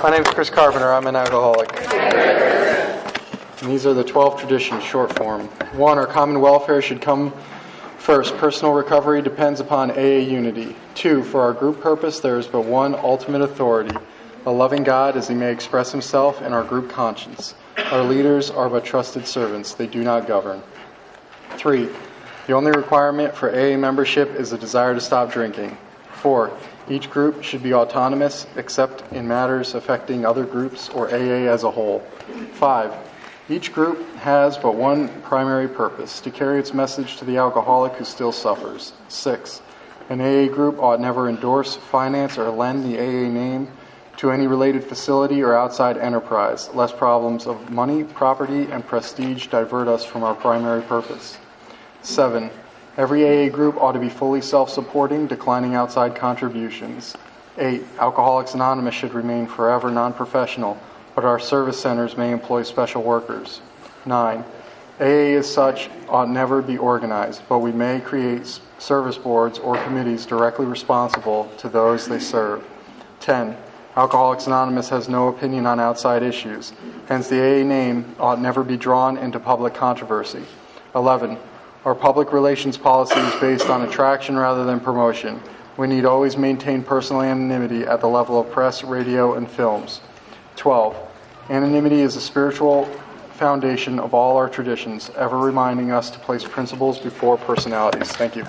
My name is Chris Carpenter. I'm an alcoholic. And these are the 12 traditions, short form. 1, our common welfare should come first. Personal recovery depends upon AA unity. 2, for our group purpose, there is but one ultimate authority, a loving God as he may express himself in our group conscience. Our leaders are but trusted servants. They do not govern. 3, the only requirement for AA membership is a desire to stop drinking. 4, each group should be autonomous except in matters affecting other groups or AA as a whole. 5, each group has but one primary purpose, to carry its message to the alcoholic who still suffers. 6, an AA group ought never endorse, finance, or lend the AA name to any related facility or outside enterprise, lest problems of money, property, and prestige divert us from our primary purpose. 7, every AA group ought to be fully self-supporting, declining outside contributions. 8, Alcoholics Anonymous should remain forever non-professional, but our service centers may employ special workers. 9, AA as such ought never be organized, but we may create service boards or committees directly responsible to those they serve. 10, Alcoholics Anonymous has no opinion on outside issues, hence the AA name ought never be drawn into public controversy. 11, our public relations policy is based on attraction rather than promotion. We need always maintain personal anonymity at the level of press, radio, and films. 12, anonymity is a spiritual foundation of all our traditions, ever reminding us to place principles before personalities. Thank you.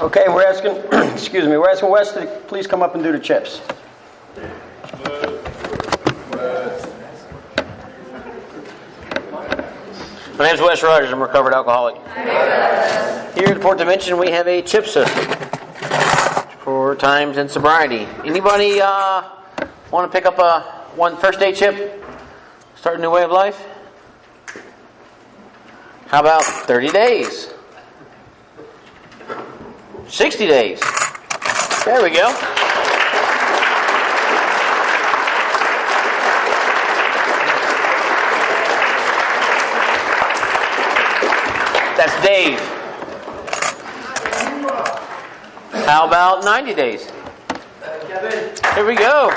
Okay, we're asking, we're asking Wes to please come up and do the chips. My name's Wes Rogers. I'm a recovered alcoholic. Here at Port Dimension, we have a chip system for times and sobriety. Anybody want to pick up one first aid chip? Start a new way of life? How about 30 days? 60 days. There we go. That's Dave. How about 90 days? Kevin. Here we go.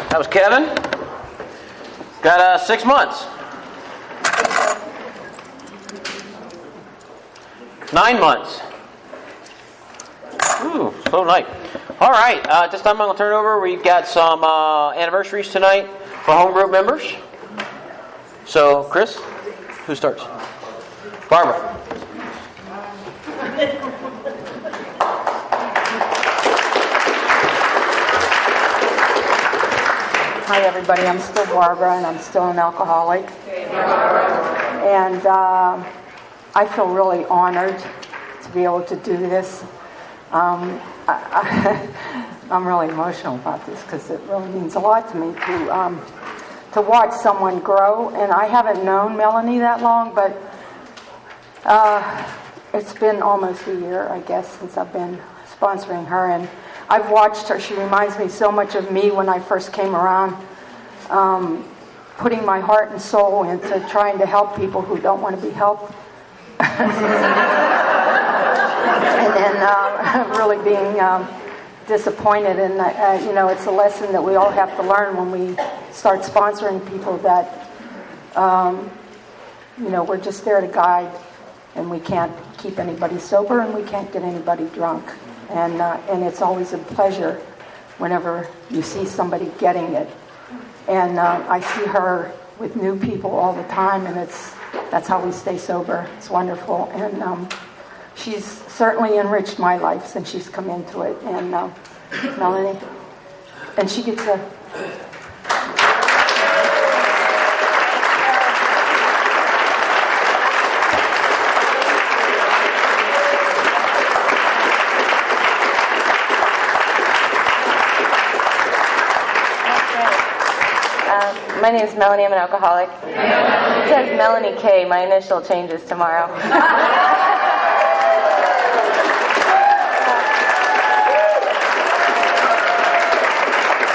That was Kevin. Got 6 months. 9 months. Ooh, slow night. All right, this time I'm going to turn it over. We've got some anniversaries tonight for home group members. So, Chris, who starts? Barbara. Hi, everybody. I'm still Barbara, and I'm still an alcoholic. And I feel really honored to be able to do this. I'm really emotional about this because it really means a lot to me to watch someone grow. And I haven't known Melanie that long, but it's been almost a year, I guess, since I've been sponsoring her. And I've watched her. She reminds me so much of me when I first came around, putting my heart and soul into trying to help people who don't want to be helped. And then really being disappointed. And, it's a lesson that we all have to learn when we start sponsoring people that, we're just there to guide, and we can't keep anybody sober, and we can't get anybody drunk. And it's always a pleasure whenever you see somebody getting it. And I see her with new people all the time, and that's how we stay sober. It's wonderful. And she's certainly enriched my life since she's come into it. And Melanie, and she gets a... My name is Melanie. I'm an alcoholic. It says Melanie K. My initial changes tomorrow.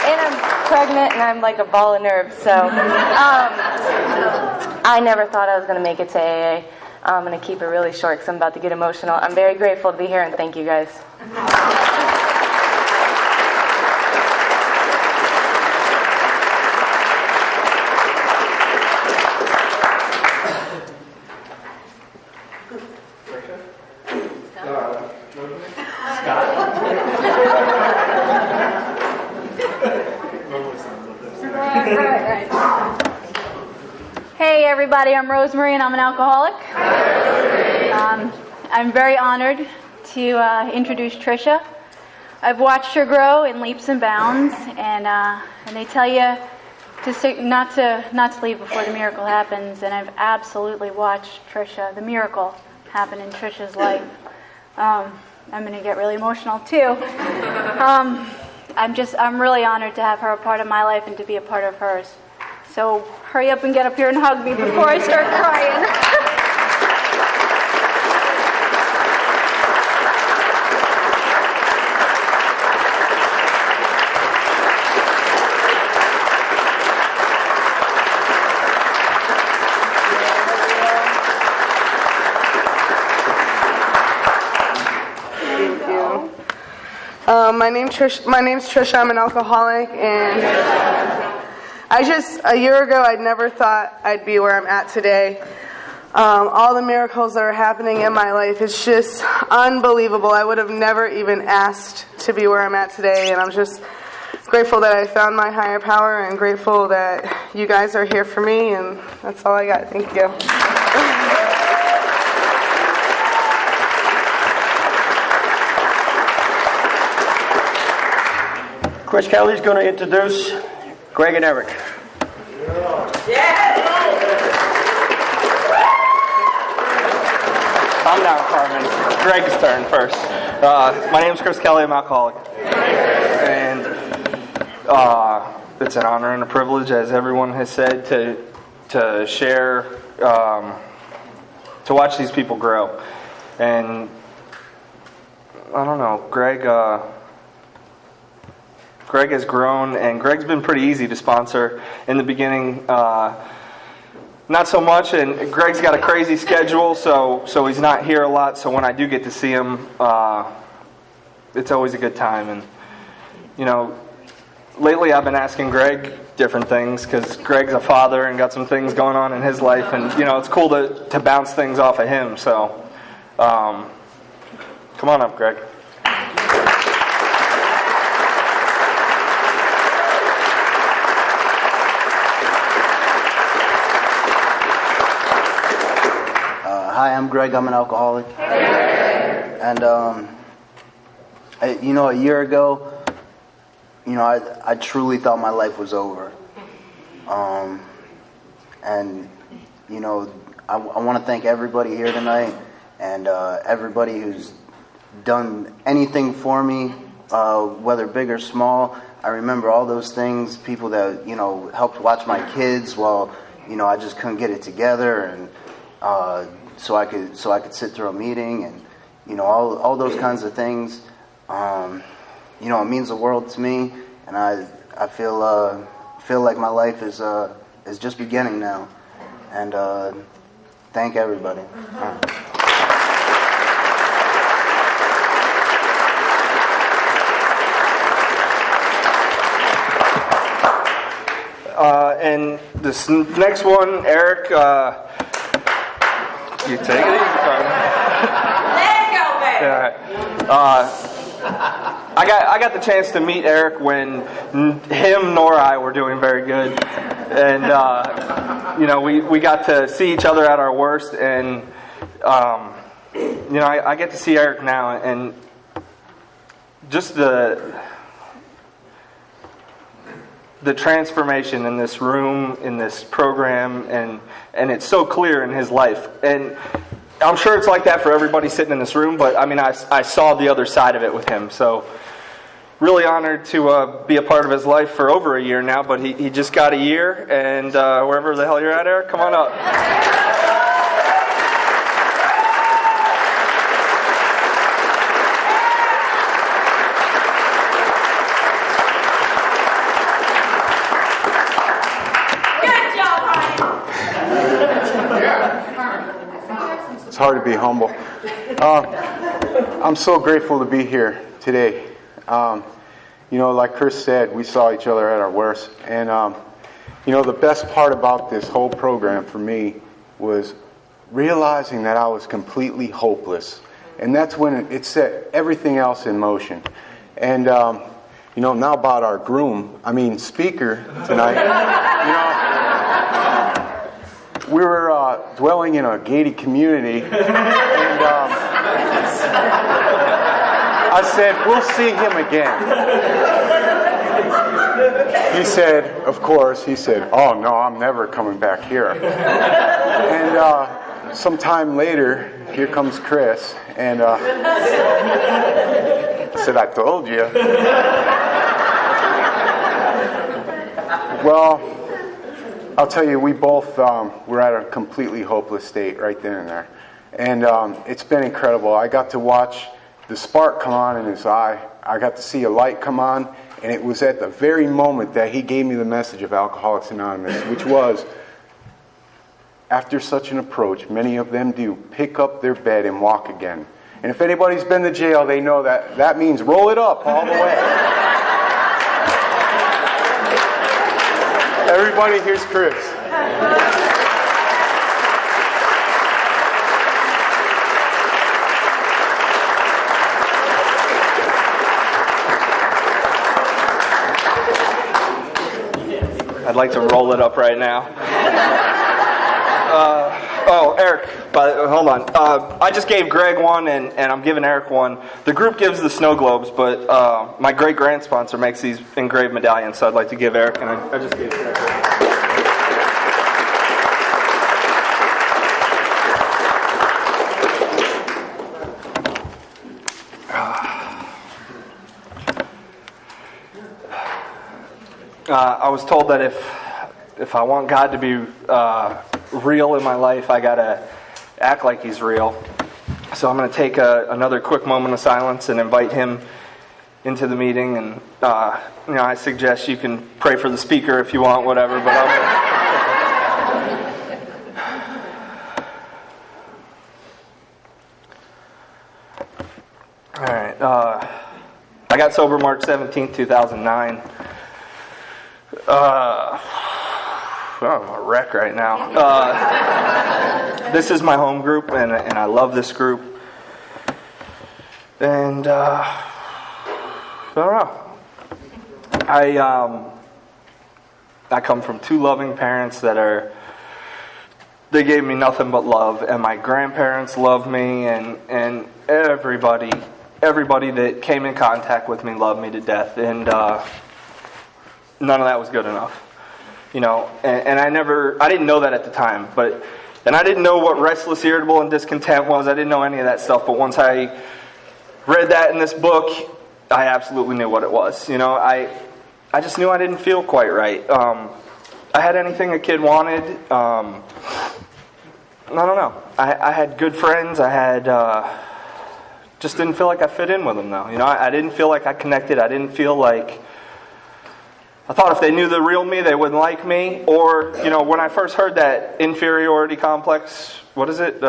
And pregnant and I'm like a ball of nerves. So I never thought I was going to make it to AA. I'm going to keep it really short because I'm about to get emotional. I'm very grateful to be here and thank you guys. Hey everybody, I'm Rosemary and I'm an alcoholic. I'm very honored to introduce Tricia. I've watched her grow in leaps and bounds, and they tell you not to leave before the miracle happens, and I've absolutely watched Tricia, the miracle, happen in Tricia's life. I'm going to get really emotional too. I'm really honored to have her a part of my life and to be a part of hers. So hurry up and get up here and hug me before I start crying. My name's Trisha. I'm an alcoholic, and a year ago, I never thought I'd be where I'm at today. All the miracles that are happening in my life, it's just unbelievable. I would have never even asked to be where I'm at today, and I'm just grateful that I found my higher power and grateful that you guys are here for me, and that's all I got. Thank you. Chris Kelly's going to introduce Greg and Eric. I'm now Carmen. Greg's turn first. My name's Chris Kelly. I'm alcoholic. And it's an honor and a privilege, as everyone has said, to share, to watch these people grow. And I don't know, Greg has grown, and Greg's been pretty easy to sponsor in the beginning. Not so much, and Greg's got a crazy schedule, so he's not here a lot. So when I do get to see him, it's always a good time. And you know, lately I've been asking Greg different things because Greg's a father and got some things going on in his life, and you know, it's cool to bounce things off of him. So come on up, Greg. Hi, I'm Greg. I'm an alcoholic. And, a year ago, I truly thought my life was over. And, I want to thank everybody here tonight and everybody who's done anything for me, whether big or small. I remember all those things, people that, helped watch my kids while, I just couldn't get it together, and so I could sit through a meeting, and all those kinds of things. It means the world to me, and I feel like my life is just beginning now, and thank everybody. And this next one, Eric. You take it easy, Carmen. Let's go, man. Yeah. I got the chance to meet Eric when him nor I were doing very good, and we got to see each other at our worst, and I get to see Eric now, and just the transformation in this room, in this program, and it's so clear in his life. And I'm sure it's like that for everybody sitting in this room, but I mean, I saw the other side of it with him. So really honored to be a part of his life for over a year now, but he just got a year, and wherever the hell you're at, Eric, come on up. hard to be humble. I'm so grateful to be here today. Like Chris said, we saw each other at our worst. And, the best part about this whole program for me was realizing that I was completely hopeless. And that's when it set everything else in motion. And, now about our speaker tonight, we were dwelling in a gated community, and I said, we'll see him again. He said, of course, oh no, I'm never coming back here. And sometime later, here comes Chris, and I said, I told you. Well, I'll tell you, we both were at a completely hopeless state right then and there. And it's been incredible. I got to watch the spark come on in his eye. I got to see a light come on, and it was at the very moment that he gave me the message of Alcoholics Anonymous, which was, after such an approach, many of them do pick up their bed and walk again. And if anybody's been to jail, they know that means roll it up all the way. Everybody, here's Chris. I'd like to roll it up right now. Eric, hold on. I just gave Greg one, and I'm giving Eric one. The group gives the snow globes, but my great-grand sponsor makes these engraved medallions, so I'd like to give Eric, and I just gave Eric. I was told that if I want God to be real in my life, I gotta act like He's real. So I'm going to take another quick moment of silence and invite him into the meeting. And I suggest you can pray for the speaker if you want, whatever. But all right. I got sober March 17th, 2009. I'm a wreck right now. This is my home group, and I love this group. And I don't know. I come from two loving parents they gave me nothing but love, and my grandparents loved me, and everybody that came in contact with me loved me to death, and none of that was good enough. And I didn't know that at the time, and I didn't know what restless, irritable, and discontent was. I didn't know any of that stuff, but once I read that in this book, I absolutely knew what it was. I just knew I didn't feel quite right. I had anything a kid wanted. I don't know. I had good friends. I had just didn't feel like I fit in with them, though. I didn't feel like I connected. I didn't feel like... I thought if they knew the real me, they wouldn't like me. Or, when I first heard that inferiority complex, what is it?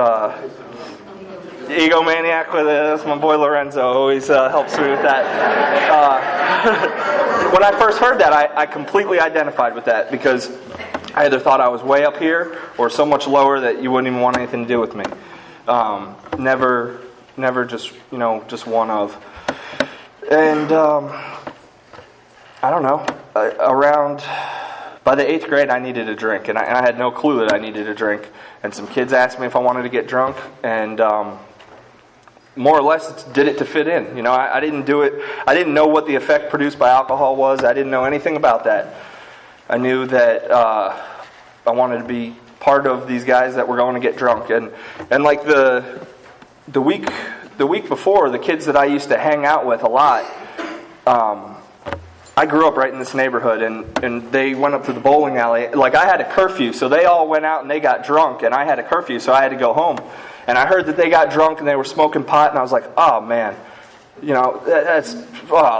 Egomaniac with it. That's my boy Lorenzo. Always helps me with that. When I first heard that, I completely identified with that because I either thought I was way up here or so much lower that you wouldn't even want anything to do with me. Never just, just one of. And I don't know. By the 8th grade, I needed a drink, and I had no clue that I needed a drink. And some kids asked me if I wanted to get drunk, and more or less did it to fit in. I didn't do it. I didn't know what the effect produced by alcohol was. I didn't know anything about that. I knew that I wanted to be part of these guys that were going to get drunk, and like the week before, the kids that I used to hang out with a lot. I grew up right in this neighborhood, and they went up to the bowling alley. Like, I had a curfew, so they all went out and they got drunk, and I had a curfew, so I had to go home. And I heard that they got drunk and they were smoking pot, and I was like, oh, man.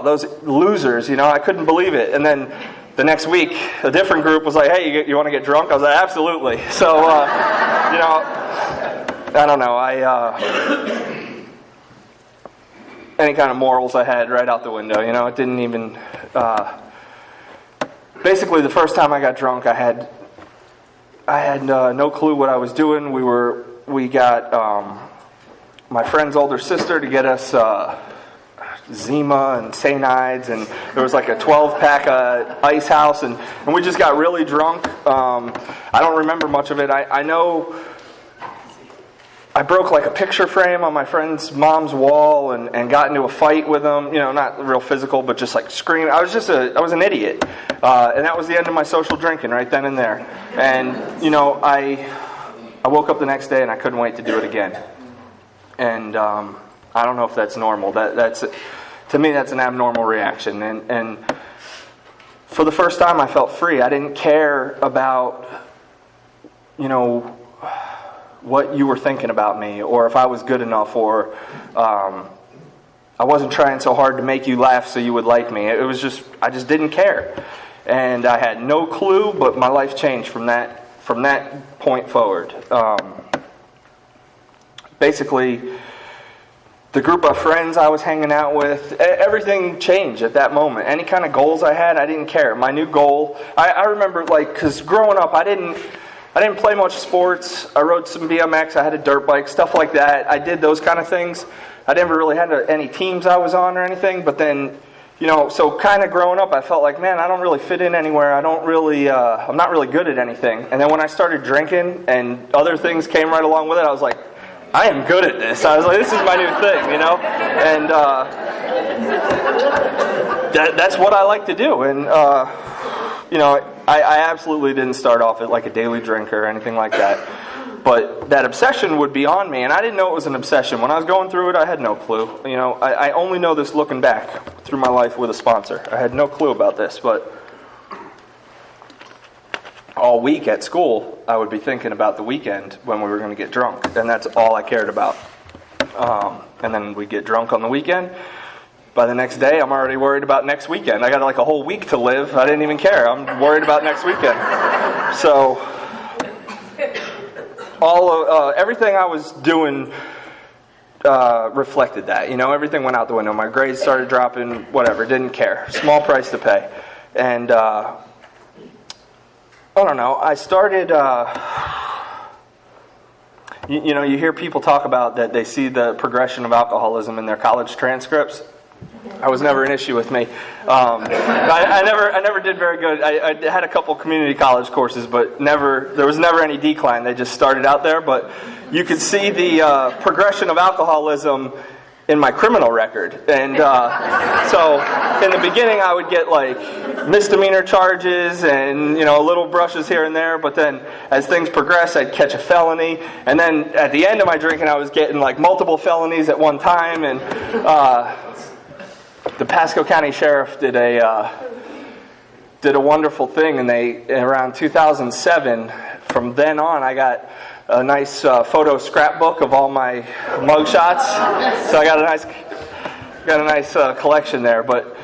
Those losers, I couldn't believe it. And then the next week, a different group was like, hey, you want to get drunk? I was like, absolutely. So, I don't know. Any kind of morals I had right out the window. It didn't even. Basically, the first time I got drunk, I had no clue what I was doing. We got my friend's older sister to get us Zima and Sainides, and there was like a 12-pack Ice House, and we just got really drunk. I don't remember much of it. I know I broke like a picture frame on my friend's mom's wall and got into a fight with him. Not real physical, but just like screaming. I was an idiot, and that was the end of my social drinking right then and there. And I woke up the next day and I couldn't wait to do it again. And I don't know if that's normal. That's to me, that's an abnormal reaction. And for the first time, I felt free. I didn't care about, what you were thinking about me, or if I was good enough, or I wasn't trying so hard to make you laugh so you would like me. It was just, I just didn't care. And I had no clue, but my life changed from that point forward. Basically, the group of friends I was hanging out with, everything changed at that moment. Any kind of goals I had, I didn't care. My new goal, I remember, because growing up, I didn't play much sports. I rode some BMX. I had a dirt bike, stuff like that. I did those kind of things. I never really had any teams I was on or anything. But then, so kind of growing up, I felt like, man, I don't really fit in anywhere. I'm not really good at anything. And then when I started drinking and other things came right along with it, I was like, I am good at this. I was like, this is my new thing, And that's what I like to do. And, I absolutely didn't start off as like a daily drinker or anything like that. But that obsession would be on me, and I didn't know it was an obsession. When I was going through it, I had no clue. I only know this looking back through my life with a sponsor. I had no clue about this, but all week at school, I would be thinking about the weekend when we were going to get drunk, and that's all I cared about. And then we'd get drunk on the weekend. By the next day, I'm already worried about next weekend. I got like a whole week to live. I didn't even care. I'm worried about next weekend. So, everything I was doing reflected that. Everything went out the window. My grades started dropping. Whatever. Didn't care. Small price to pay. And I don't know. I started. You hear people talk about that they see the progression of alcoholism in their college transcripts. That was never an issue with me. I never did very good. I had a couple community college courses, but there was never any decline. They just started out there. But you could see the progression of alcoholism in my criminal record. And so in the beginning, I would get like misdemeanor charges and little brushes here and there. But then as things progressed, I'd catch a felony. And then at the end of my drinking, I was getting like multiple felonies at one time. And the Pasco County Sheriff did a wonderful thing, and around 2007, from then on, I got a nice photo scrapbook of all my mug shots. So I got a nice collection there. But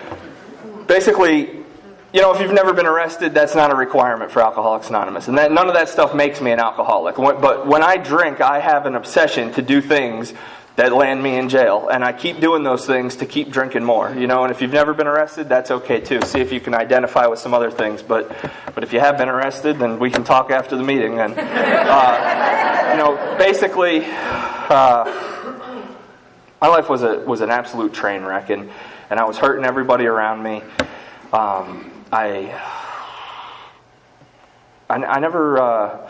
basically, if you've never been arrested, that's not a requirement for Alcoholics Anonymous, and none of that stuff makes me an alcoholic. But when I drink, I have an obsession to do things that land me in jail, and I keep doing those things to keep drinking more. And if you've never been arrested, that's okay too. See if you can identify with some other things. But if you have been arrested, then we can talk after the meeting. And basically, my life was an absolute train wreck, and I was hurting everybody around me. I never.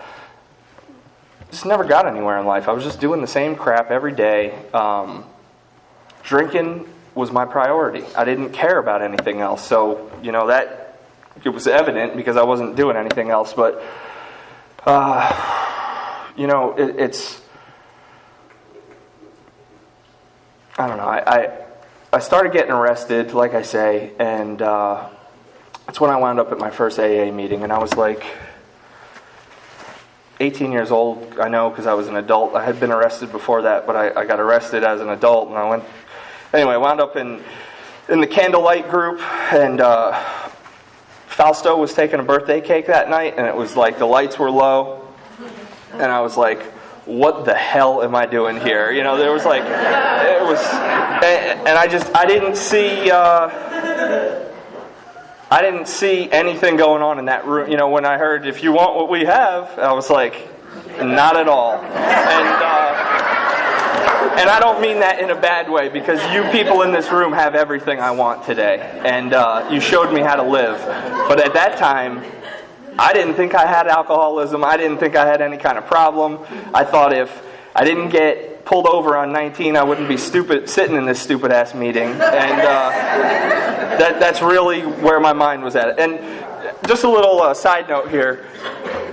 Just never got anywhere in life. I was just doing the same crap every day. Drinking was my priority. I didn't care about anything else. So, that it was evident because I wasn't doing anything else. But, it's... I don't know. I started getting arrested, like I say, and that's when I wound up at my first AA meeting. And I was like 18 years old, I know, because I was an adult. I had been arrested before that, but I got arrested as an adult, and I wound up in the candlelight group, and Fausto was taking a birthday cake that night, and it was like the lights were low, and I was like, what the hell am I doing here? You know, there was like, it was, and I didn't see anything going on in that room. You know, when I heard, if you want what we have, I was like, not at all. And I don't mean that in a bad way, because you people in this room have everything I want today. And you showed me how to live. But at that time, I didn't think I had alcoholism. I didn't think I had any kind of problem. I thought if I didn't get pulled over on 19, I wouldn't be sitting in this stupid-ass meeting. And that's really where my mind was at. And just a little side note here.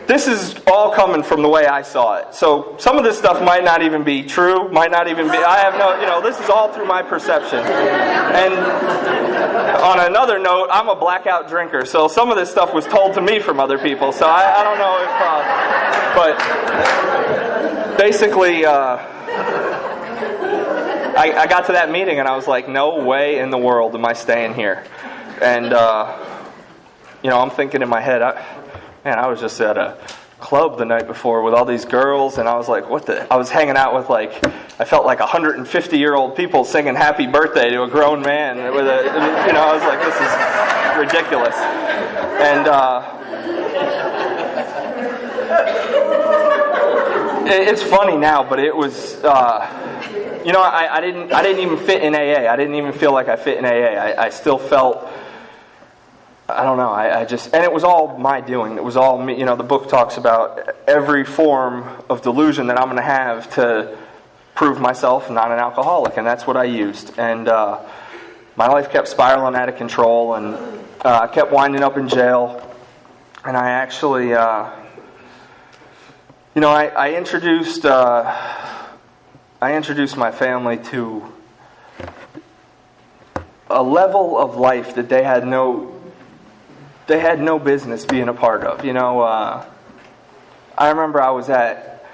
This is all coming from the way I saw it. So some of this stuff might not even be true, might not even be, I have no, you know, this is all through my perception. And on another note, I'm a blackout drinker, so some of this stuff was told to me from other people. So I don't know if, but basically, I got to that meeting and I was like, no way in the world am I staying here. And, you know, I'm thinking in my head, I was just at a club the night before with all these girls, and I was like, I was hanging out with, like, I felt like 150-year-old people singing happy birthday to a grown man with a, you know, I was like, this is ridiculous. And it's funny now, but it was, you know, I didn't even fit in AA. I didn't even feel like I fit in AA. I still felt, I don't know, I just, and it was all my doing. It was all me. You know, the book talks about every form of delusion that I'm going to have to prove myself not an alcoholic, and that's what I used. And my life kept spiraling out of control, and I kept winding up in jail. And I actually, you know, I introduced my family to a level of life that they had no business being a part of. You know, I remember I was at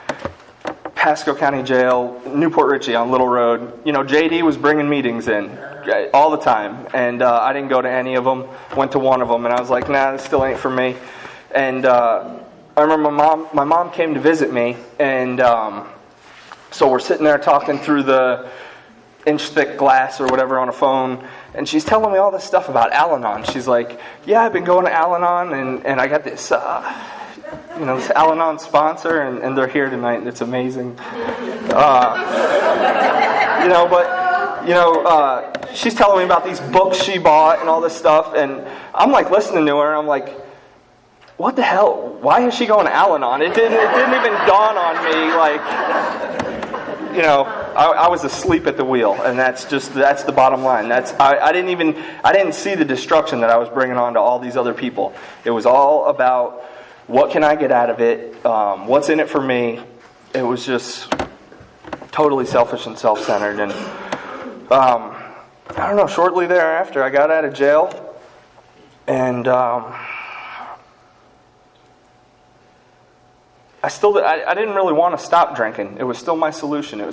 Pasco County Jail, Newport Richey on Little Road. You know, JD was bringing meetings in all the time, and I didn't go to any of them. Went to one of them, and I was like, nah, this still ain't for me. And I remember my mom came to visit me, and so we're sitting there talking through the inch-thick glass or whatever on a phone, and she's telling me all this stuff about Al-Anon. She's like, yeah, I've been going to Al-Anon, and I got this, you know, this Al-Anon sponsor, and they're here tonight, and it's amazing. You know, but, you know, she's telling me about these books she bought and all this stuff, and I'm like listening to her, and I'm like, what the hell? Why is she going to Al-Anon? It didn't even dawn on me, like, you know, I was asleep at the wheel, and that's the bottom line. I didn't see the destruction that I was bringing on to all these other people. It was all about what can I get out of it, what's in it for me. It was just totally selfish and self-centered. And I don't know. Shortly thereafter, I got out of jail, and I didn't really want to stop drinking. It was still my solution. It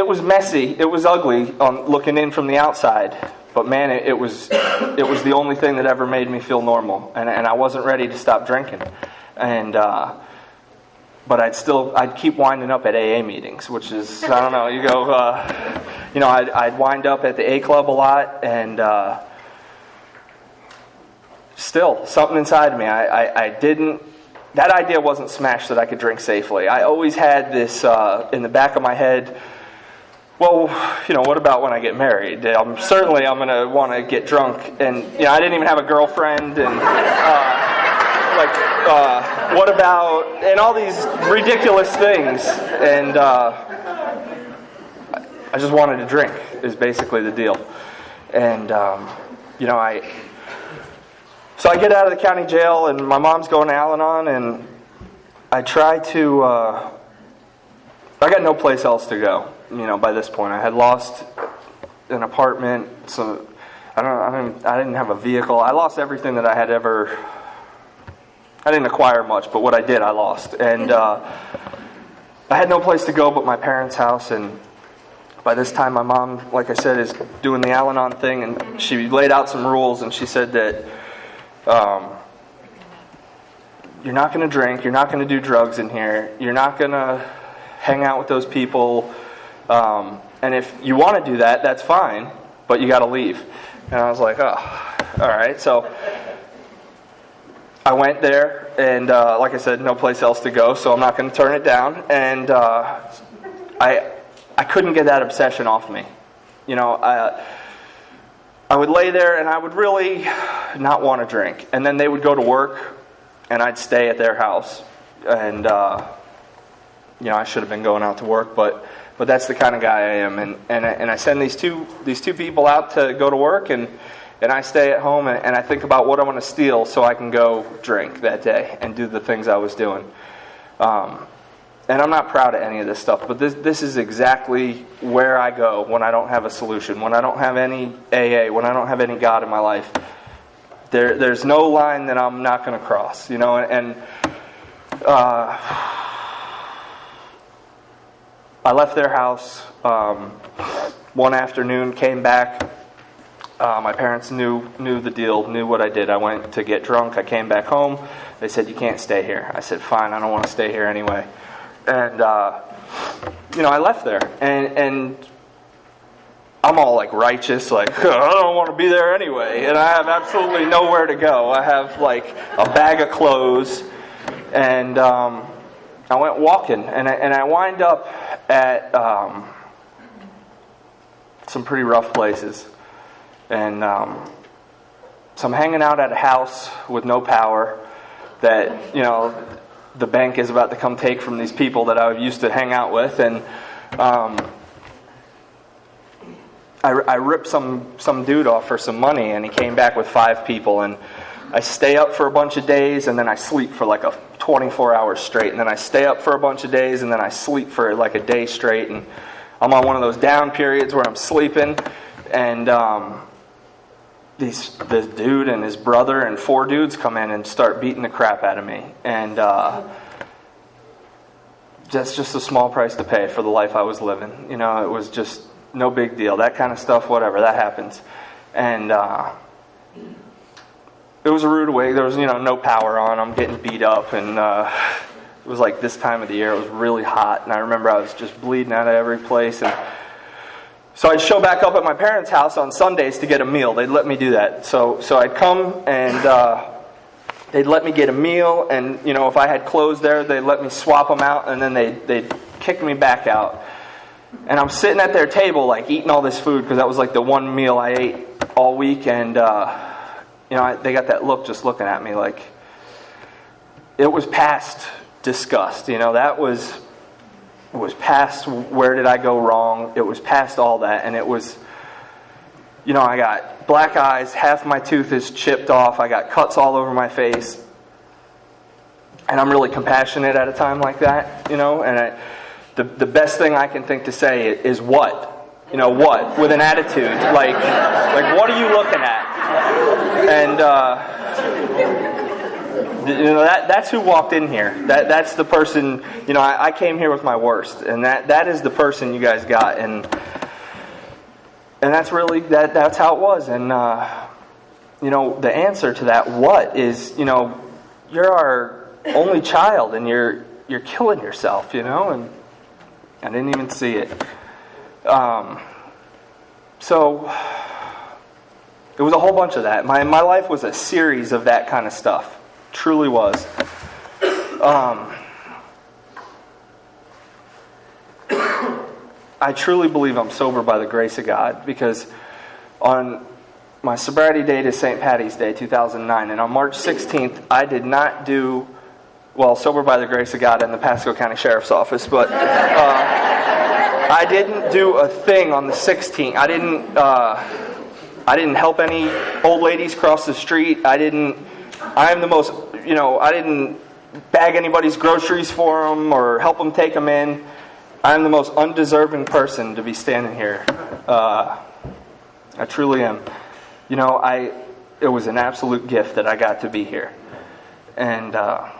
was messy. It was ugly looking in from the outside. But man, it was the only thing that ever made me feel normal. And I wasn't ready to stop drinking. And but I'd keep winding up at AA meetings, which is, I don't know, you go, you know, I'd wind up at the A Club a lot, and still, something inside me, I didn't, that idea wasn't smashed that I could drink safely. I always had this in the back of my head, well, you know, what about when I get married? Certainly I'm going to want to get drunk. And, you know, I didn't even have a girlfriend. And, what about, and all these ridiculous things. And I just wanted to drink is basically the deal. And, you know, so I get out of the county jail, and my mom's going to Al-Anon, and I try to, I got no place else to go, you know, by this point. I had lost an apartment, so I didn't have a vehicle. I lost everything that I had ever, I didn't acquire much, but what I did, I lost. And I had no place to go but my parents' house, and by this time my mom, like I said, is doing the Al-Anon thing, and she laid out some rules, and she said that you're not going to drink, you're not going to do drugs in here, you're not going to hang out with those people, and if you want to do that, that's fine, but you got to leave. And I was like, oh, all right. So I went there, and like I said, no place else to go, so I'm not going to turn it down. And I couldn't get that obsession off me. You know, I would lay there, and I would really not want to drink. And then they would go to work, and I'd stay at their house. And you know, I should have been going out to work, but that's the kind of guy I am. And I send these two people out to go to work, and I stay at home, and I think about what I want to steal so I can go drink that day and do the things I was doing. And I'm not proud of any of this stuff, but this is exactly where I go when I don't have a solution, when I don't have any AA, when I don't have any God in my life. There's no line that I'm not going to cross, you know. And I left their house one afternoon, came back. My parents knew the deal, knew what I did. I went to get drunk. I came back home. They said, you can't stay here. I said, fine, I don't want to stay here anyway. And, you know, I left there. And I'm all like righteous, like, I don't want to be there anyway. And I have absolutely nowhere to go. I have like a bag of clothes. And I went walking. And I wind up at some pretty rough places. And so I'm hanging out at a house with no power that, you know, the bank is about to come take from these people that I used to hang out with. And I ripped some dude off for some money, and he came back with 5 people. And I stay up for a bunch of days, and then I sleep for like 24 hours straight. And then I stay up for a bunch of days, and then I sleep for like a day straight. And I'm on one of those down periods where I'm sleeping. And this dude and his brother and 4 dudes come in and start beating the crap out of me. And that's just a small price to pay for the life I was living. You know, it was just no big deal. That kind of stuff, whatever, that happens. And it was a rude awakening. There was, you know, no power on. I'm getting beat up, and it was like this time of the year. It was really hot, and I remember I was just bleeding out of every place. And so I'd show back up at my parents' house on Sundays to get a meal. They'd let me do that. So I'd come, and they'd let me get a meal. And, you know, if I had clothes there, they'd let me swap them out, and then they'd kick me back out. And I'm sitting at their table, like, eating all this food, because that was, like, the one meal I ate all week. And, you know, they got that look just looking at me like it was past disgust. You know, it was past where did I go wrong. It was past all that. And it was, you know, I got black eyes, half my tooth is chipped off, I got cuts all over my face. And I'm really compassionate at a time like that, you know. And the best thing I can think to say is what? You know, what? With an attitude. Like what are you looking at? And, you know, that's who walked in here. That's the person, you know, I came here with my worst. And that is the person you guys got. And that's really, that's how it was. And, you know, the answer to that what is, you know, you're our only child and you're killing yourself, you know. And I didn't even see it. So it was a whole bunch of that. My life was a series of that kind of stuff. Truly was. I truly believe I'm sober by the grace of God, because on my sobriety date is St. Patty's Day 2009, and on March 16th I did not do sober by the grace of God in the Pasco County Sheriff's Office, but I didn't do a thing on the 16th. I didn't help any old ladies cross the street. I didn't bag anybody's groceries for them or help them take them in. I'm the most undeserving person to be standing here. I truly am. You know, it was an absolute gift that I got to be here. And I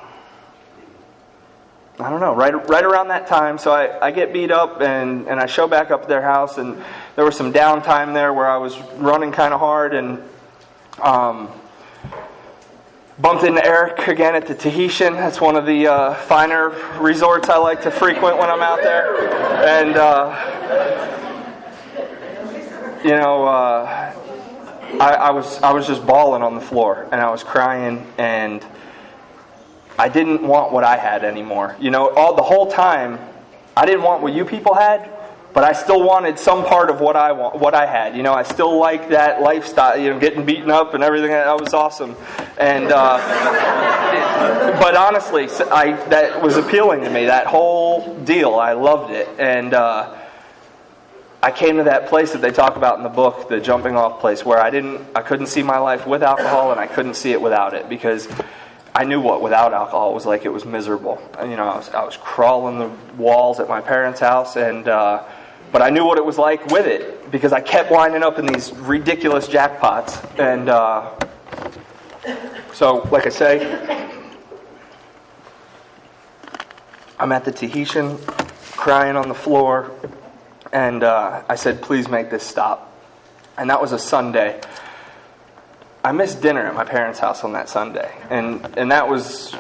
don't know, right around that time, so I get beat up and I show back up at their house, and there was some downtime there where I was running kind of hard, and bumped into Eric again at the Tahitian. That's one of the finer resorts I like to frequent when I'm out there. And, I was just bawling on the floor, and I was crying, and I didn't want what I had anymore. The whole time, I didn't want what you people had, but I still wanted some part of what I had. I still like that lifestyle, getting beaten up and everything. That was awesome. And but honestly, that was appealing to me. That whole deal, I loved it. And I came to that place that they talk about in the book, the jumping off place, where I couldn't see my life with alcohol, and I couldn't see it without it, because I knew what without alcohol was like. It was miserable. I was crawling the walls at my parents' house, and but I knew what it was like with it, because I kept winding up in these ridiculous jackpots. And so, like I say, I'm at the Tahitian, crying on the floor, and I said, please make this stop. And that was a Sunday. I missed dinner at my parents' house on that Sunday, and that was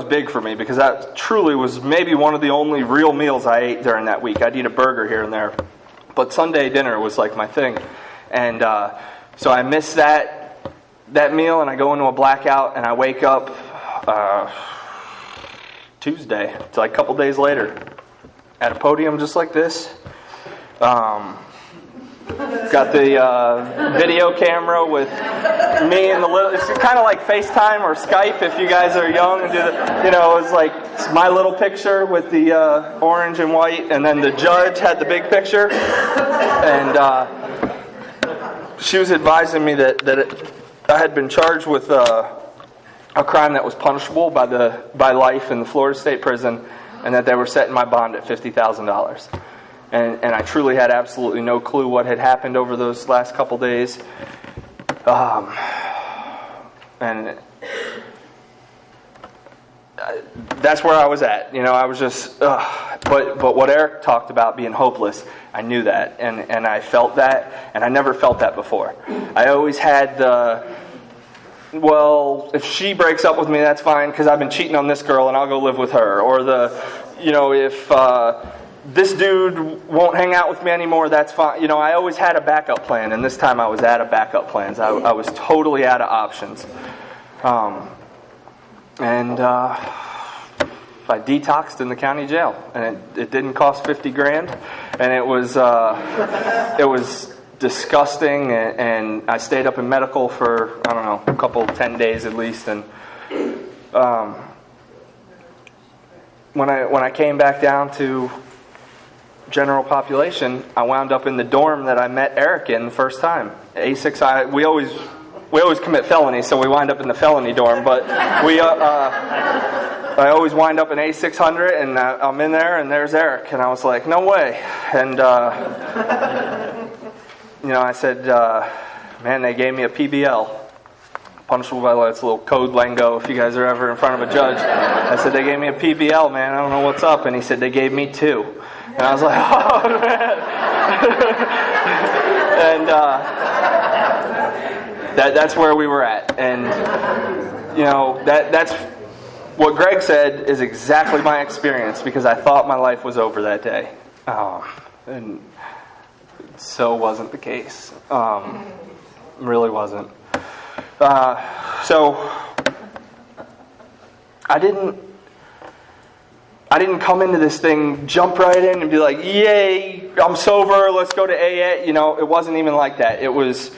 big for me, because that truly was maybe one of the only real meals I ate during that week. I'd eat a burger here and there, but Sunday dinner was like my thing. And so I missed that meal, and I go into a blackout, and I wake up Tuesday, it's like a couple days later, at a podium just like this. Got the video camera with me and the little. It's kind of like FaceTime or Skype if you guys are young. And it was like my little picture with the orange and white, and then the judge had the big picture. And she was advising me that I had been charged with a crime that was punishable by life in the Florida State Prison, and that they were setting my bond at $50,000. And I truly had absolutely no clue what had happened over those last couple days. And that's where I was at. I was just, but what Eric talked about, being hopeless, I knew that. And I felt that, and I never felt that before. I always had well, if she breaks up with me, that's fine, because I've been cheating on this girl, and I'll go live with her. Or if this dude won't hang out with me anymore, that's fine. I always had a backup plan, and this time I was out of backup plans. I was totally out of options. And I detoxed in the county jail, and it didn't cost $50,000, and it was disgusting, and I stayed up in medical for, I don't know, 10 days at least, and when I came back down to general population, I wound up in the dorm that I met Eric in the first time. A6I. We always commit felonies, so we wind up in the felony dorm. But I always wind up in A600, and I'm in there, and there's Eric, and I was like, no way. And I said, man, they gave me a PBL. Punishable by it's a little code lingo if you guys are ever in front of a judge. I said, they gave me a PBL, man. I don't know what's up. And he said, they gave me 2. And I was like, oh, man. And that's where we were at. And, that's what Greg said is exactly my experience, because I thought my life was over that day. And so wasn't the case. Really wasn't. So I didn't come into this thing, jump right in and be like, yay, I'm sober, let's go to AA. It wasn't even like that. It was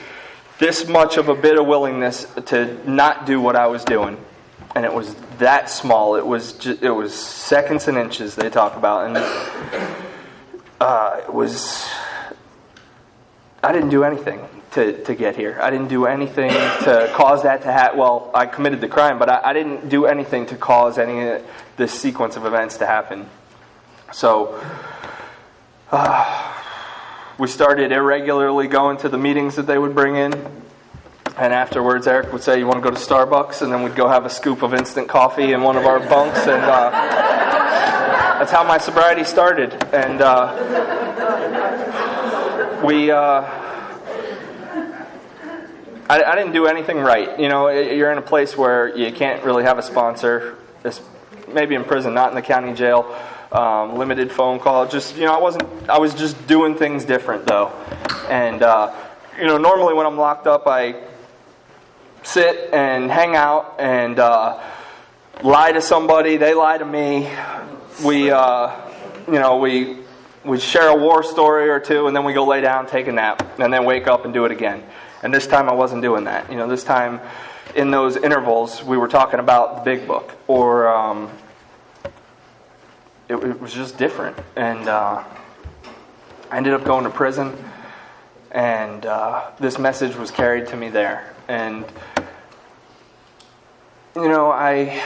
this much of a bit of willingness to not do what I was doing. And it was that small. It was seconds and inches they talk about. And I didn't do anything to get here. I didn't do anything to cause that to happen. Well, I committed the crime, but I didn't do anything to cause any of this sequence of events to happen. So we started irregularly going to the meetings that they would bring in. And afterwards, Eric would say, you want to go to Starbucks? And then we'd go have a scoop of instant coffee in one of our bunks. And that's how my sobriety started. And I didn't do anything right. You know, you're in a place where you can't really have a sponsor. It's maybe in prison, not in the county jail. Limited phone call. Just, you know, I was just doing things different though. And, you know, normally when I'm locked up, I sit and hang out and lie to somebody. They lie to me. We, you know, we share a war story or two, and then we go lay down, take a nap, and then wake up and do it again. And this time I wasn't doing that. You know, this time in those intervals, we were talking about the big book, or it was just different. And I ended up going to prison, and this message was carried to me there. And, you know, I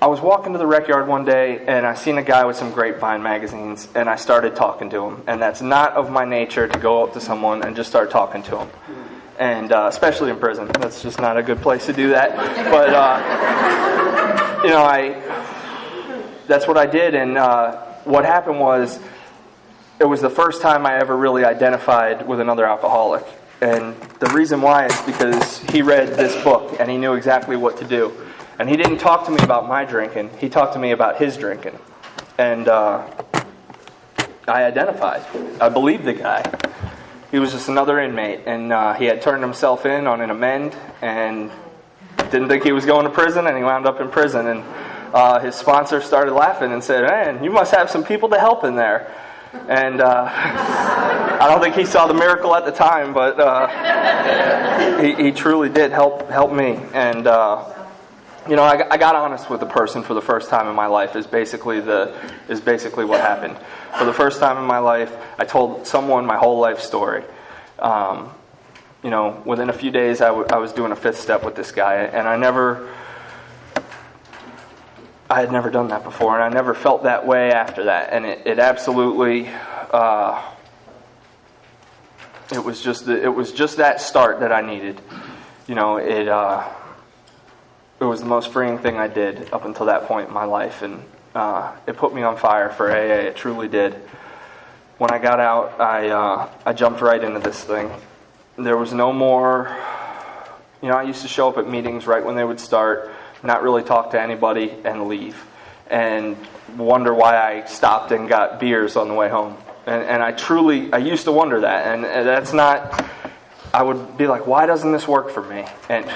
was walking to the rec yard one day, and I seen a guy with some Grapevine magazines, and I started talking to him. And that's not of my nature to go up to someone and just start talking to him. And especially in prison. That's just not a good place to do that. But, you know, that's what I did. And what happened was, it was the first time I ever really identified with another alcoholic. And the reason why is because he read this book, and he knew exactly what to do. And he didn't talk to me about my drinking. He talked to me about his drinking. And I identified. I believed the guy. He was just another inmate. And he had turned himself in on an amend and didn't think he was going to prison, and he wound up in prison. And his sponsor started laughing and said, "Man, you must have some people to help in there." And I don't think he saw the miracle at the time, but he truly did help me. And you know, I got honest with the person for the first time in my life. Is basically what happened. For the first time in my life, I told someone my whole life story. You know, within a few days, I was doing a fifth step with this guy, and I had never done that before, and I never felt that way after that. And it absolutely, it was just that start that I needed. You know, it was the most freeing thing I did up until that point in my life, and it put me on fire for AA. It truly did. When I got out, I jumped right into this thing. There was no more. You know, I used to show up at meetings right when they would start, not really talk to anybody, and leave, and wonder why I stopped and got beers on the way home. And I used to wonder that, and that's not. I would be like, why doesn't this work for me? And,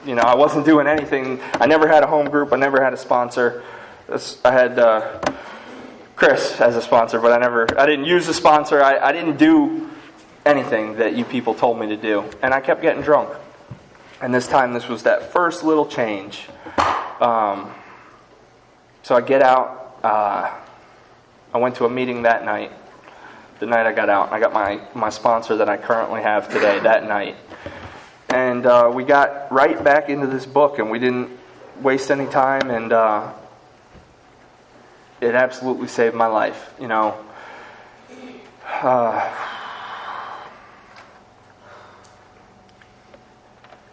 you know, I wasn't doing anything. I never had a home group. I never had a sponsor. I had Chris as a sponsor, but I didn't use a sponsor. I didn't do anything that you people told me to do. And I kept getting drunk. And this time, this was that first little change. So I get out. I went to a meeting that night. The night I got out, I got my sponsor that I currently have today that night. And we got right back into this book, and we didn't waste any time, and it absolutely saved my life. You know,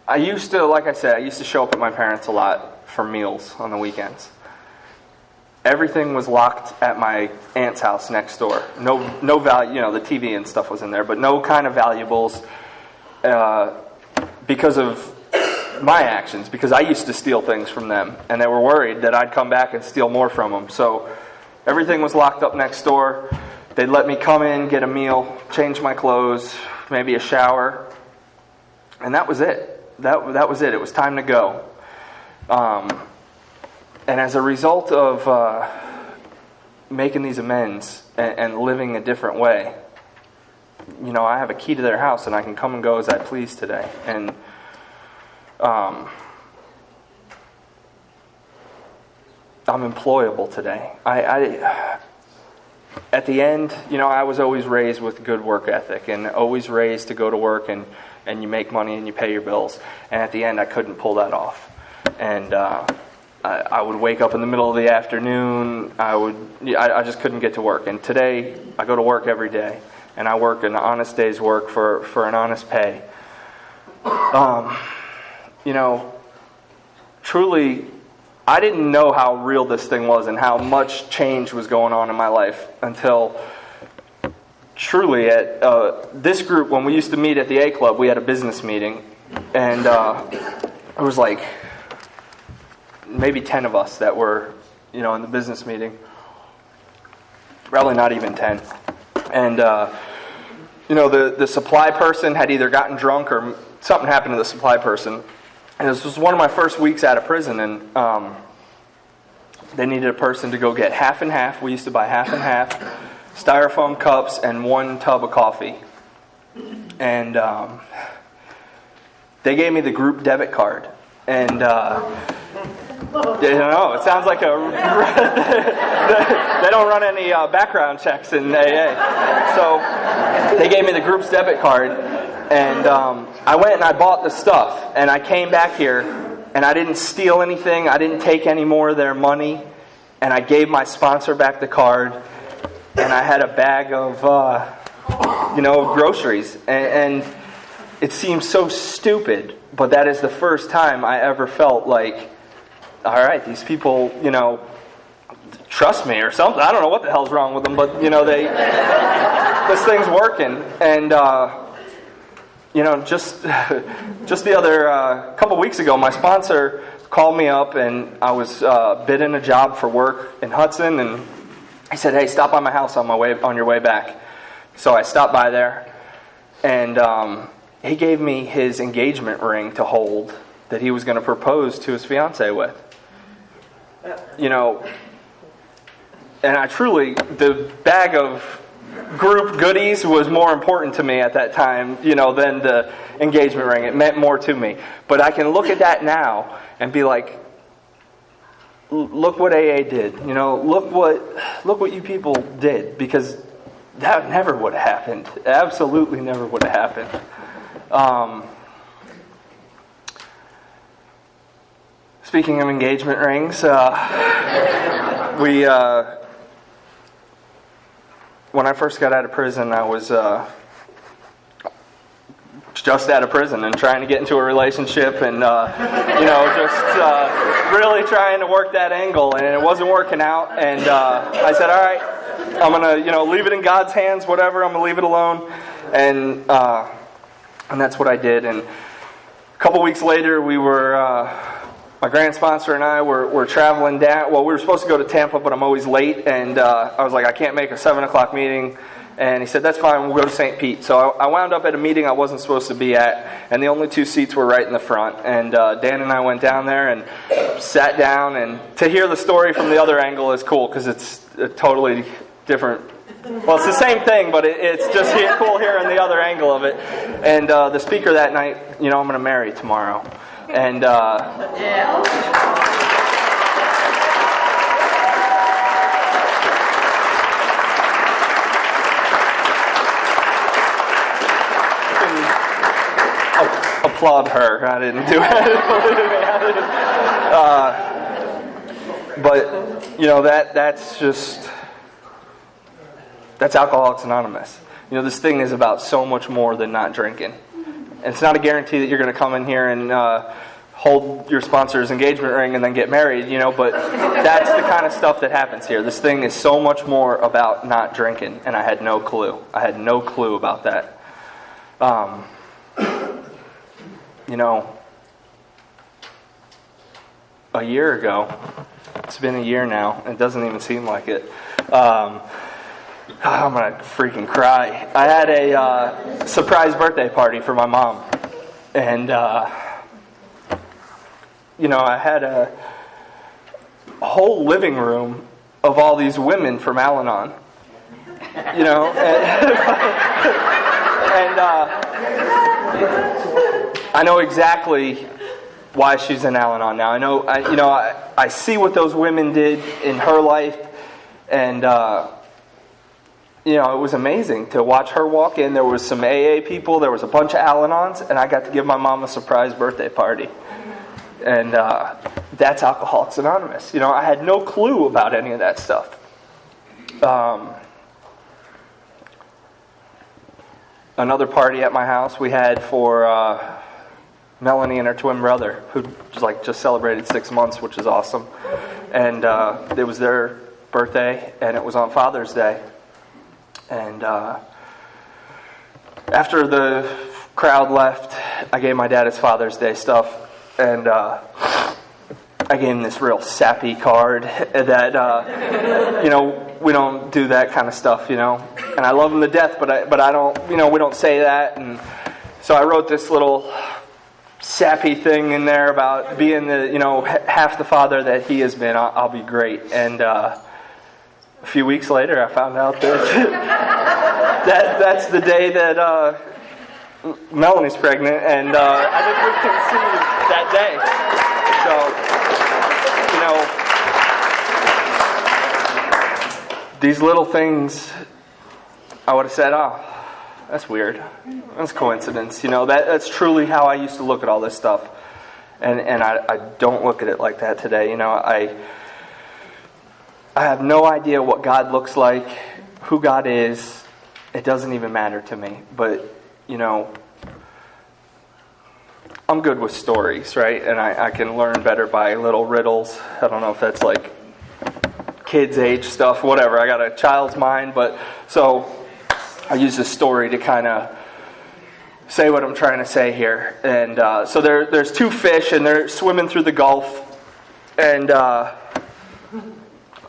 I used to show up at my parents' a lot for meals on the weekends. Everything was locked at my aunt's house next door. No value, you know, the TV and stuff was in there, but no kind of valuables because of my actions, because I used to steal things from them, and they were worried that I'd come back and steal more from them. So everything was locked up next door. They'd let me come in, get a meal, change my clothes, maybe a shower, and that was it. That was it. It was time to go. And as a result of making these amends and living a different way, you know, I have a key to their house, and I can come and go as I please today. And I'm employable today. At the end, you know, I was always raised with good work ethic, and always raised to go to work and you make money and you pay your bills. And at the end, I couldn't pull that off. And I would wake up in the middle of the afternoon. I just couldn't get to work. And today, I go to work every day, and I work an honest day's work for an honest pay. You know, truly, I didn't know how real this thing was and how much change was going on in my life until truly, at this group, when we used to meet at the A Club, we had a business meeting, and it was like maybe 10 of us that were, in the business meeting. Probably not even 10. And, the supply person had either gotten drunk or something happened to the supply person. And this was one of my first weeks out of prison, and they needed a person to go get half and half. We used to buy half and half styrofoam cups and 1 tub of coffee. And they gave me the group debit card. And it sounds like they don't run any background checks in AA. So they gave me the group's debit card, and I went and I bought the stuff, and I came back here, and I didn't steal anything, I didn't take any more of their money, and I gave my sponsor back the card, and I had a bag of groceries, and it seems so stupid, but that is the first time I ever felt like, all right, these people, trust me or something. I don't know what the hell's wrong with them, but, this thing's working. And, just the other couple weeks ago, my sponsor called me up, and I was bidding a job for work in Hudson, and he said, hey, stop by my house on your way back. So I stopped by there, and he gave me his engagement ring to hold that he was going to propose to his fiancée with. And I truly, the bag of group goodies was more important to me at that time, than the engagement ring. It meant more to me. But I can look at that now and be like, look what AA did. Look what you people did, because that never would have happened. Absolutely never would have happened. Speaking of engagement rings, when I first got out of prison, I was just out of prison and trying to get into a relationship, and really trying to work that angle, and it wasn't working out. And I said, all right, I'm gonna leave it in God's hands, whatever. I'm gonna leave it alone, and that's what I did. And a couple weeks later, we were. My grand sponsor and I were traveling down. Well, we were supposed to go to Tampa, but I'm always late. And I was like, I can't make a 7 o'clock meeting. And he said, that's fine, we'll go to St. Pete. So I wound up at a meeting I wasn't supposed to be at. And the only 2 seats were right in the front. And Dan and I went down there and sat down. And to hear the story from the other angle is cool, because it's a totally different. Well, it's the same thing, but it's just cool hearing the other angle of it. And the speaker that night, I'm going to marry tomorrow. And applaud her. I didn't do it. But that's Alcoholics Anonymous. This thing is about so much more than not drinking. And it's not a guarantee that you're going to come in here and hold your sponsor's engagement ring and then get married, but that's the kind of stuff that happens here. This thing is so much more about not drinking, and I had no clue. I had no clue about that. A year ago, it's been a year now, it doesn't even seem like it. I'm going to freaking cry. I had a surprise birthday party for my mom. And, I had a whole living room of all these women from Al-Anon. And I know exactly why she's in Al-Anon now. I see what those women did in her life, and it was amazing to watch her walk in. There was some AA people, there was a bunch of Al-Anons, and I got to give my mom a surprise birthday party. And that's Alcoholics Anonymous. I had no clue about any of that stuff. Another party at my house we had for Melanie and her twin brother, who just celebrated 6 months, which is awesome. And it was their birthday, and it was on Father's Day. And after the crowd left, I gave my dad his Father's Day stuff, and I gave him this real sappy card that, we don't do that kind of stuff, And I love him to death, but I don't, we don't say that. And so I wrote this little sappy thing in there about being the, half the father that he has been. I'll be great. And a few weeks later, I found out that that's the day that Melanie's pregnant, and I think we conceived that day. So, these little things, I would have said, oh, that's weird. That's coincidence. That's truly how I used to look at all this stuff. And I don't look at it like that today. I have no idea what God looks like, who God is. It doesn't even matter to me. But, I'm good with stories, right? And I can learn better by little riddles. I don't know if that's like kids' age stuff, whatever. I got a child's mind, but so I use this story to kind of say what I'm trying to say here. And so there's two fish, and they're swimming through the Gulf, and a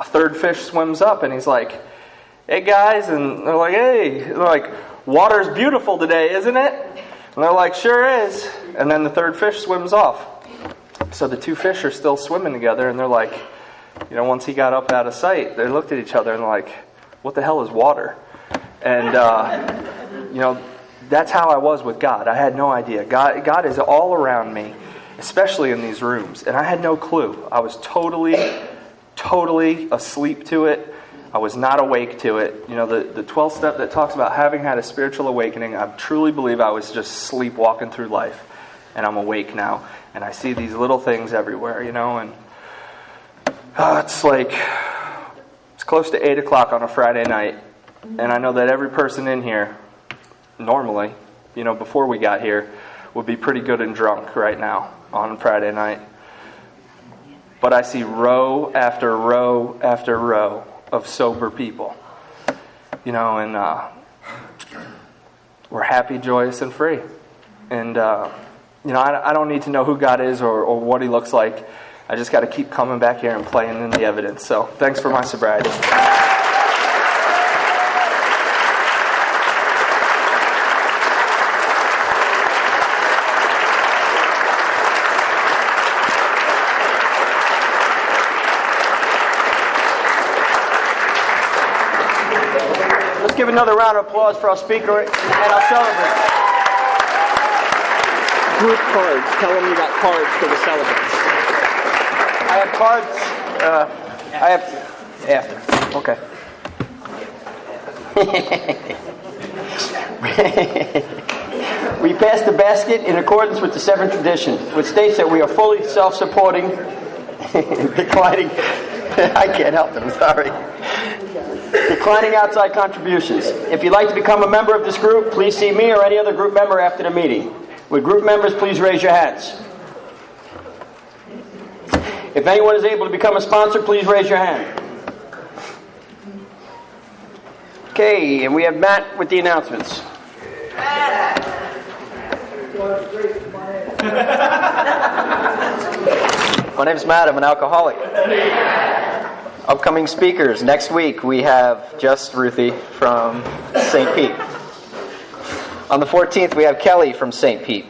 third fish swims up, and he's like, "Hey guys," and they're like, "Hey," they're like, "Water's beautiful today, isn't it?" And they're like, "Sure is." And then the third fish swims off. So the two fish are still swimming together, and they're like, once he got up out of sight, they looked at each other and they're like, "What the hell is water?" And, that's how I was with God. I had no idea. God is all around me, especially in these rooms. And I had no clue. I was totally asleep to it. I was not awake to it. The 12th step that talks about having had a spiritual awakening, I truly believe I was just sleepwalking through life. And I'm awake now. And I see these little things everywhere, and it's close to 8 o'clock on a Friday night. And I know that every person in here, normally, before we got here, would be pretty good and drunk right now on Friday night. But I see row after row after row of sober people, and we're happy, joyous, and free. And, I don't need to know who God is or what He looks like. I just got to keep coming back here and playing in the evidence. So, thanks for my sobriety. Let's give another round of applause for our speaker and our celebrant. Group cards. Tell them you got cards for the celebrants. I have cards. I have after. Okay. We passed the basket in accordance with the seventh tradition, which states that we are fully self-supporting, declining. I can't help it. I'm sorry. Declining outside contributions. If you'd like to become a member of this group, please see me or any other group member after the meeting. Would group members please raise your hands? If anyone is able to become a sponsor, please raise your hand. Okay, and we have Matt with the announcements. My name is Matt. I'm an alcoholic. Upcoming speakers. Next week we have just Ruthie from St. Pete. On the 14th we have Kelly from St. Pete.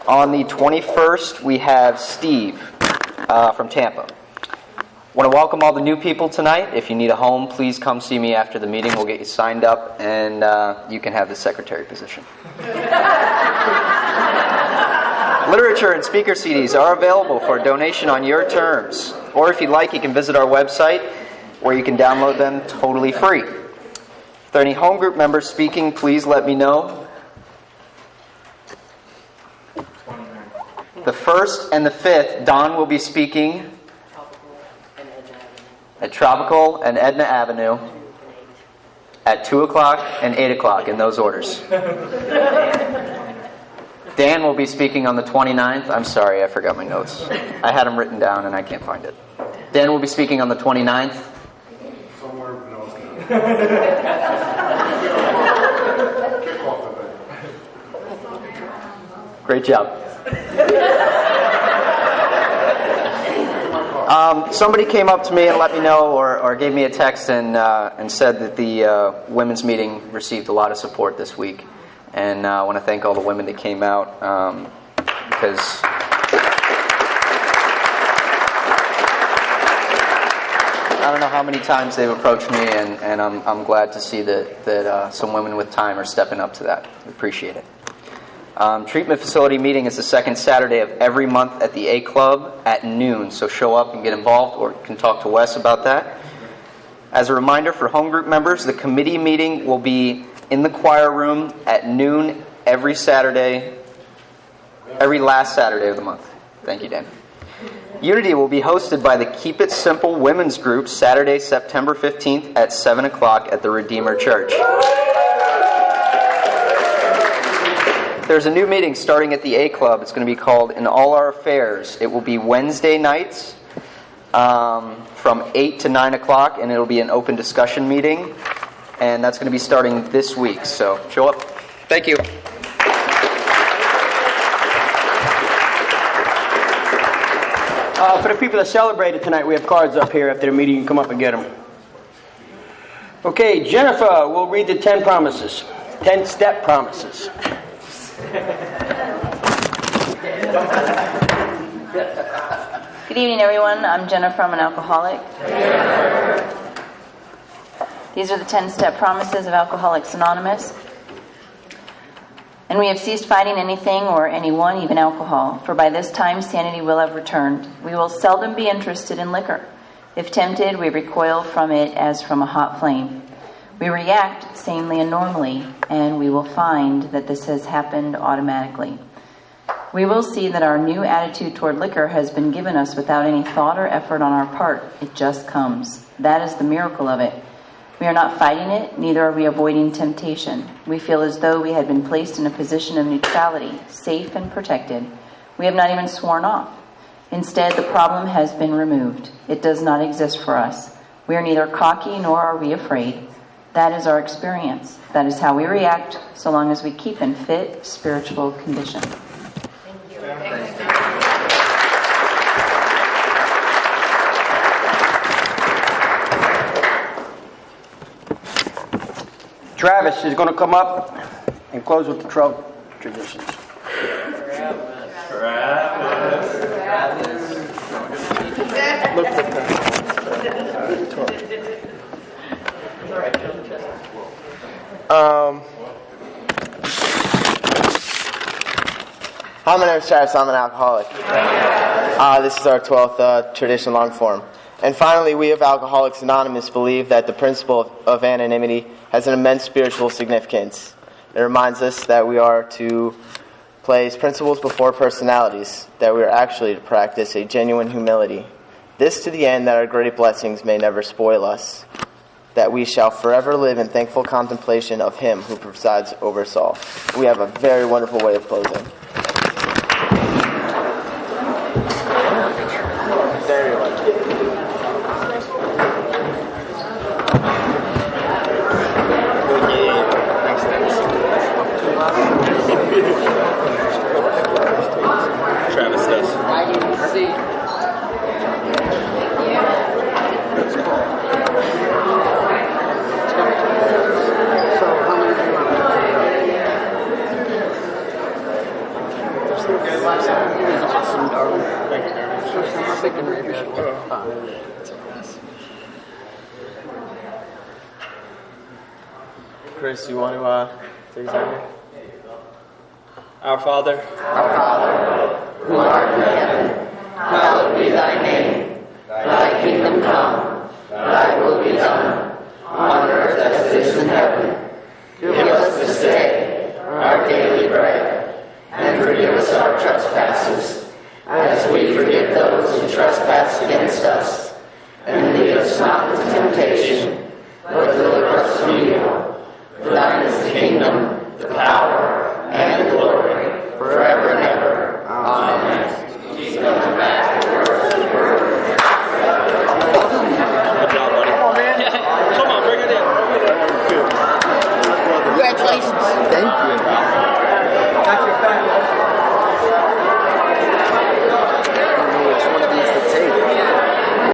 On the 21st we have Steve from Tampa. Want to welcome all the new people tonight. If you need a home, please come see me after the meeting. We'll get you signed up, and you can have the secretary position. Literature and speaker CDs are available for donation on your terms. Or if you'd like, you can visit our website where you can download them totally free. If there are any home group members speaking, please let me know. The 1st and the 5th, Don will be speaking at Tropical and Edna Avenue at 2 o'clock and 8 o'clock in those orders. Dan will be speaking on the 29th. I'm sorry, I forgot my notes. I had them written down and I can't find it. Dan will be speaking on the 29th. Great job. Somebody came up to me and let me know, or gave me a text and said that the women's meeting received a lot of support this week. And I want to thank all the women that came out because I don't know how many times they've approached me, and I'm glad to see that some women with time are stepping up to that. We appreciate it. Treatment facility meeting is the second Saturday of every month at the A Club at noon, so show up and get involved, or you can talk to Wes about that. As a reminder for home group members, the committee meeting will be in the choir room at noon every Saturday, every last Saturday of the month. Thank you, Dan. Unity will be hosted by the Keep It Simple Women's Group Saturday, September 15th at 7 o'clock at the Redeemer Church. There's a new meeting starting at the A Club. It's going to be called In All Our Affairs. It will be Wednesday nights from 8 to 9 o'clock, and it'll be an open discussion meeting. And that's going to be starting this week. So show up. Thank you. For the people that celebrated tonight, we have cards up here after the meeting. You can come up and get them. Okay, Jennifer will read the 10 promises. 10-step promises. Good evening, everyone. I'm Jennifer. I'm an alcoholic. These are the 10-step promises of Alcoholics Anonymous. And we have ceased fighting anything or anyone, even alcohol, for by this time sanity will have returned. We will seldom be interested in liquor. If tempted, we recoil from it as from a hot flame. We react sanely and normally, and we will find that this has happened automatically. We will see that our new attitude toward liquor has been given us without any thought or effort on our part. It just comes. That is the miracle of it. We are not fighting it, neither are we avoiding temptation. We feel as though we had been placed in a position of neutrality, safe and protected. We have not even sworn off. Instead, the problem has been removed. It does not exist for us. We are neither cocky nor are we afraid. That is our experience. That is how we react, so long as we keep in fit spiritual condition. Travis is going to come up and close with the 12 traditions. Hi, my name is Travis. I'm an alcoholic. This is our 12th tradition long form. And finally, we of Alcoholics Anonymous believe that the principle of anonymity has an immense spiritual significance. It reminds us that we are to place principles before personalities, that we are actually to practice a genuine humility. This to the end that our great blessings may never spoil us, that we shall forever live in thankful contemplation of Him who presides over us all. We have a very wonderful way of closing. Very wonderful. Travis does. Chris, you want to say something? Our Father, who art in heaven, hallowed be thy name. Thy kingdom come, thy will be done, on earth as it is in heaven. Give us this day our daily bread, and forgive us our trespasses, as we forgive those who trespass against us. And lead us not into temptation, but deliver us from evil. For thine is the kingdom, the power,